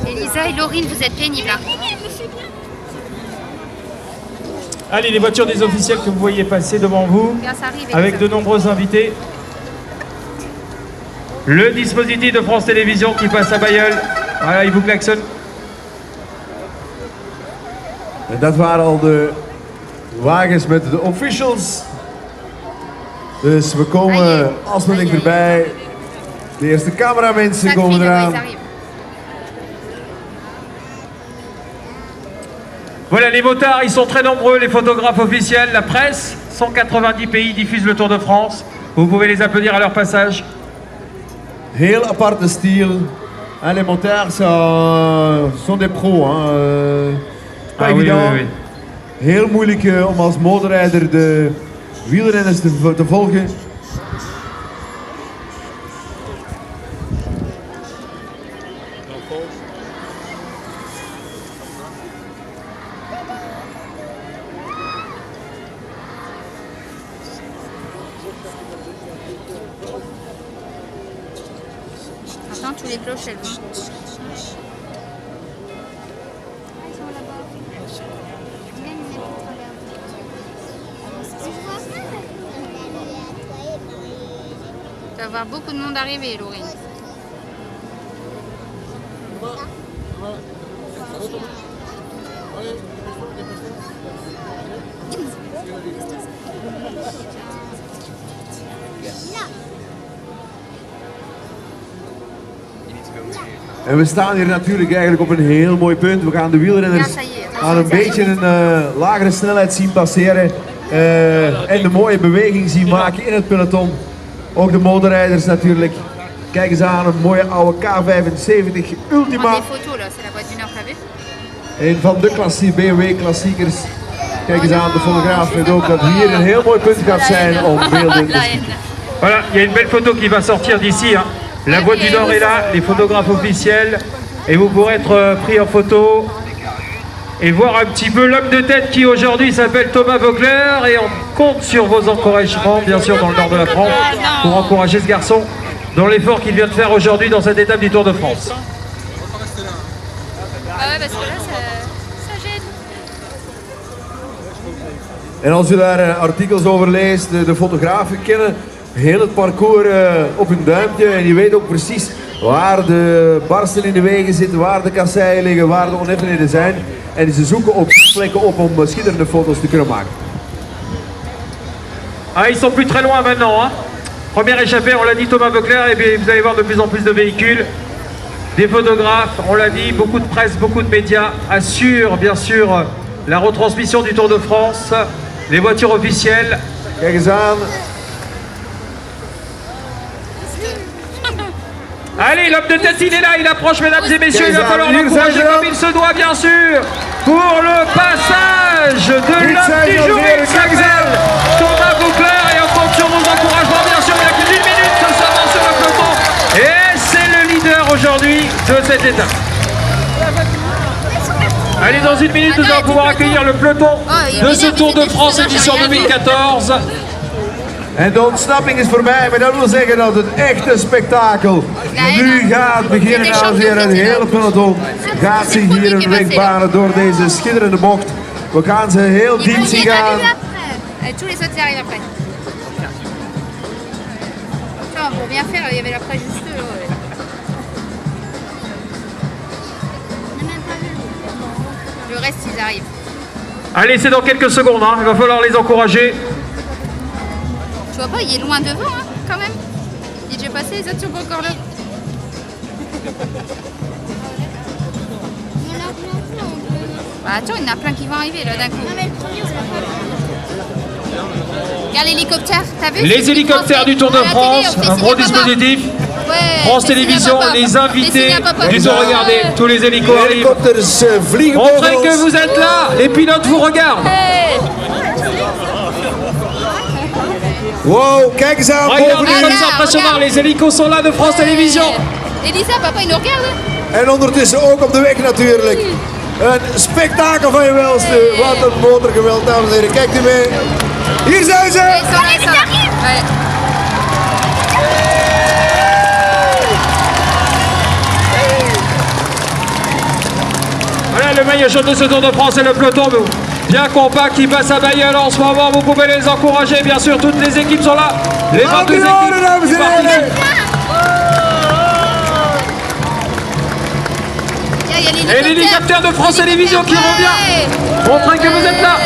Elisa et Laurine, vous êtes pénibles. Hein. Allez, les voitures des officiels que vous voyez passer devant vous, avec de nombreux invités. Le dispositif de France Télévisions qui passe à Bailleul. Voilà, il vous klaxonne. En dat waren al de wagens met de officials. Dus we komen alsnog erbij. De eerste cameramensen komen eraan. Voilà, les motards, ils sont très nombreux, les photographes officiels, la presse. 190 pays diffusent le Tour de France. Vous pouvez les applaudir à leur passage. Heel aparte style. En les motards sont des pros. Hein. Pas évident. Oui. Heel moeilijk om als motorrijder de wielrenners te volgen. Attends, tous les cloches, elles vont. Tu vas voir beaucoup de monde arriver, Laurine. En we staan hier natuurlijk eigenlijk op een heel mooi punt. We gaan de wielrenners aan een beetje een lagere snelheid zien passeren. En de mooie beweging zien maken in het peloton. Ook de motorrijders natuurlijk. Kijk eens aan, een mooie oude K75 Ultima. Een van de BMW klassiekers. Kijk eens aan, de fotograaf weet ook dat hier een heel mooi punt gaat zijn om beelden te zien. Voilà, il y a une belle photo qui va sortir d'ici. Hein. La Voix du Nord est là, les photographes officiels. Et vous pourrez être pris en photo et voir un petit peu l'homme de tête qui aujourd'hui s'appelle Thomas Voeckler. Et on compte sur vos encouragements, bien sûr, dans le nord de la France, pour encourager ce garçon dans l'effort qu'il vient de faire aujourd'hui dans cette étape du Tour de France. En als je daar artikels over leest, de fotografen kennen heel het parcours op hun duimpje en je weet ook precies waar de barsten in de wegen zitten, waar de kasseien liggen, waar de oneffenheden zijn. En ze zoeken op plekken op om schitterende foto's te kunnen maken. Ah, ils sont plus très loin maintenant. Hein. Première échappée, on l'a dit, Thomas Voeckler, et bien vous allez voir de plus en plus de véhicules. Des photographes, on l'a dit, beaucoup de presse, beaucoup de médias assurent bien sûr la retransmission du Tour de France. Les voitures officielles. Kijk eens aan. Allez, l'homme de tête, il est là, il approche, mesdames et messieurs, il va falloir l'encourager comme il se doit, bien sûr, pour le passage de l'homme du jour, Thomas Voeckler, et on compte sur vos encouragements, bien sûr, il n'y a plus d'une minute seulement sur le peloton, et c'est le leader aujourd'hui de cette étape. Allez, dans une minute, nous allons pouvoir accueillir le peloton de ce Tour de France édition 2014. En de ontsnapping is voorbij, maar dat wil zeggen dat het echte spektakel nu gaat beginnen. Dames en heren, het hele peloton gaat zich hier een weg banen door deze schitterende bocht. We gaan ze heel diep zien gaan. Tous les autres arrivent après. Pour bien faire, il y avait l'après juste. Le reste, ils arrivent. Allez, c'est dans quelques secondes, hein. Il va falloir les encourager. Tu vois pas, il est loin devant, hein, quand même. Il est déjà passé, les autres sont pas encore là. Bah attends, il y en a plein qui vont arriver là d'un coup. Regarde l'hélicoptère, t'as vu? Les hélicoptères du Tour de France, un gros dispositif. France Télévisions, les invités du Tour, regardez, tous les hélicos arrivent. Montrez que vous êtes là, les pilotes vous regardent. Wow, kijk eens aan. Regardez comme c'est impressionnant, les hélicos sont là de France Télévisions. Elisa, papa, il nous regarde. En ondertussen ook op de weg natuurlijk. Een spektakel van je welste. Wat een motorgeweld, dames en heren. Kijkt u mee. Hier zijn ze. le maillot jaune de ce Tour de France et le peloton bien compact qui passe à Bailleul en ce moment. Vous pouvez les encourager, bien sûr, toutes les équipes sont là. Les 22 équipes qui participent. Et l'hélicoptère de France Télévisions qui revient. Montrez que vous êtes là.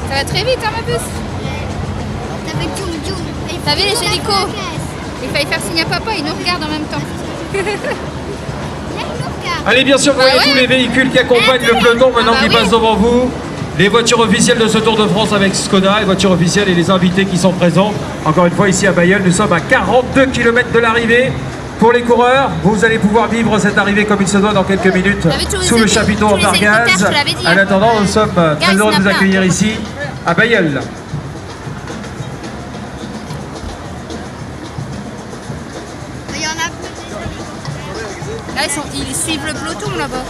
Ça va très vite, hein, ma puce. T'as vu les hélicos? Il fallait faire signe à papa, il nous regarde en même temps. Allez, bien sûr, vous voyez tous les véhicules qui accompagnent le peloton maintenant qui passent devant vous. Les voitures officielles de ce Tour de France avec Skoda, les voitures officielles et les invités qui sont présents. Encore une fois, ici à Bailleul, nous sommes à 42 km de l'arrivée. Pour les coureurs, vous allez pouvoir vivre cette arrivée comme il se doit dans quelques minutes sous le chapiteau en Targaz. En attendant, nous sommes très heureux de vous accueillir ici à Bailleul. Là, ils suivent le peloton là-bas.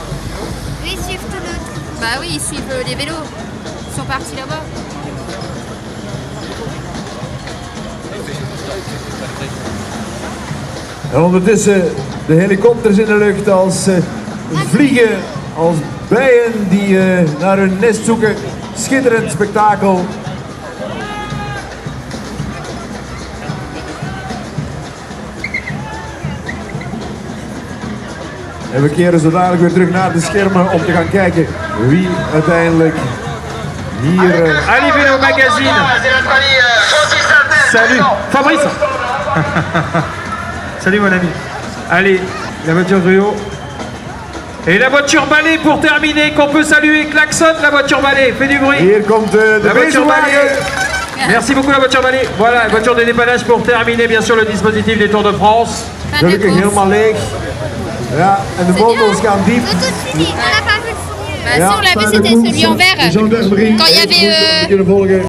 Oui, ils suivent tout le... Bah oui, ils suivent les vélos. Ils sont partis là-bas. En ondertussen de helikopters in de lucht als vliegen, als bijen die naar hun nest zoeken. Schitterend spektakel. En we keren zo dadelijk weer terug naar de schermen om te gaan kijken wie uiteindelijk hier... Arrivez au magazine. Salut, Fabrice. Salut mon ami. Allez, la voiture Rio. Et la voiture balai pour terminer, qu'on peut saluer. Klaxon, la voiture balai, fait du bruit. Hier komt de voiture balai. Merci beaucoup la voiture balai. Voilà, la voiture de dépannage pour terminer bien sûr le dispositif des Tours de France. Gelukkig helemaal leeg. Ja, en de bottels gaan diep. Bah si, on l'a vu, c'était celui en vert. Quand il y avait...